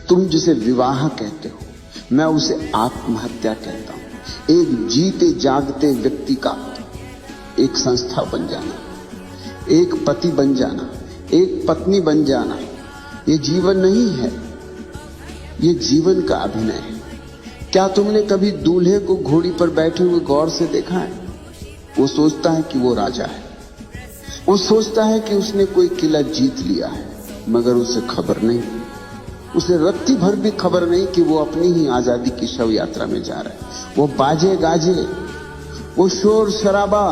तुम जिसे विवाह कहते हो, मैं उसे आत्महत्या कहता हूं। एक जीते जागते व्यक्ति का एक संस्था बन जाना, एक पति बन जाना, एक पत्नी बन जाना, ये जीवन नहीं है, ये जीवन का अभिनय है। क्या तुमने कभी दूल्हे को घोड़ी पर बैठे हुए गौर से देखा है? वो सोचता है कि वो राजा है, वो सोचता है कि उसने कोई किला जीत लिया है, मगर उसे खबर नहीं, उसे रत्ती भर भी खबर नहीं कि वो अपनी ही आजादी की शव यात्रा में जा रहा है। वो बाजे गाजे, वो शोर शराबा,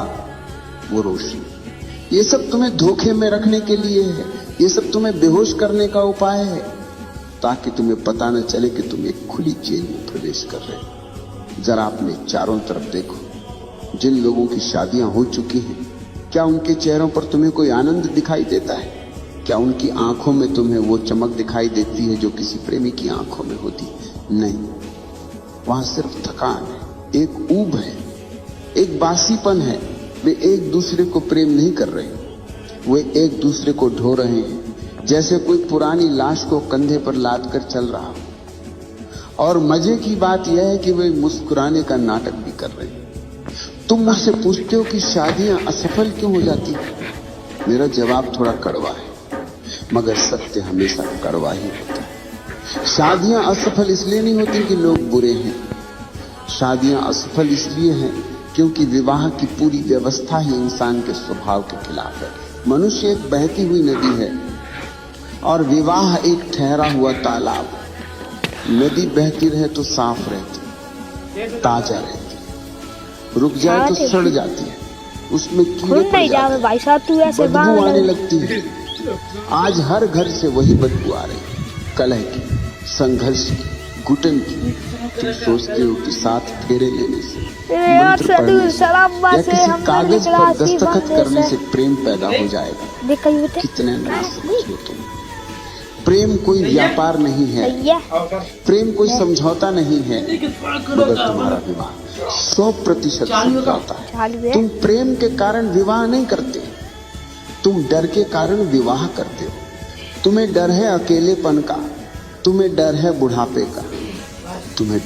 वो रोशनी, ये सब तुम्हें धोखे में रखने के लिए है, ये सब तुम्हें बेहोश करने का उपाय है, ताकि तुम्हें पता न चले कि तुम एक खुली जेल में प्रवेश कर रहे हो। जरा अपने चारों तरफ देखो, जिन लोगों की शादियां हो चुकी हैं, क्या उनके चेहरों पर तुम्हें कोई आनंद दिखाई देता है? क्या उनकी आंखों में तुम्हें वो चमक दिखाई देती है जो किसी प्रेमी की आंखों में होती? नहीं, वहां सिर्फ थकान है, एक ऊब है, एक बासीपन है। वे एक दूसरे को प्रेम नहीं कर रहे, वे एक दूसरे को ढो रहे हैं, जैसे कोई पुरानी लाश को कंधे पर लाद कर चल रहा हो। और मजे की बात यह है कि वे मुस्कुराने का नाटक भी कर रहे हैं। तुम मुझसे पूछते हो कि शादियां असफल क्यों हो जाती हैं? मेरा जवाब थोड़ा कड़वा है, मगर सत्य हमेशा कड़वा ही होता है। शादियां असफल इसलिए नहीं होती कि लोग बुरे हैं, शादियां असफल इसलिए हैं क्योंकि विवाह की पूरी व्यवस्था ही इंसान के स्वभाव के खिलाफ है। मनुष्य एक बहती हुई नदी है और विवाह एक ठहरा हुआ तालाब। नदी बहती रहे तो साफ रहती, ताजा रहती, रुक जाए तो सड़ जाती है, उसमें कीड़े पड़ जाते हैं, बदबू आने लगती है। आज हर घर से वही बदबू आ रही है, कलह की, संघर्ष की, घुटन की। तुम सोचते हो कि साथ फेरे लेने से, मंत्र पढ़ने से या किसी कागज पर दस्तखत करने से प्रेम पैदा हो जाएगा। कितने नासमझ हो तुम। प्रेम कोई व्यापार नहीं है, प्रेम कोई समझौता नहीं है, मगर तुम्हारा विवाह 100% समझौता है। तुम प्रेम के कारण विवाह नहीं करते, तुम डर के कारण विवाह करते हो। तुम्हें डर है अकेलेपन का, तुम्हें डर है बुढ़ापे का, तुम्हें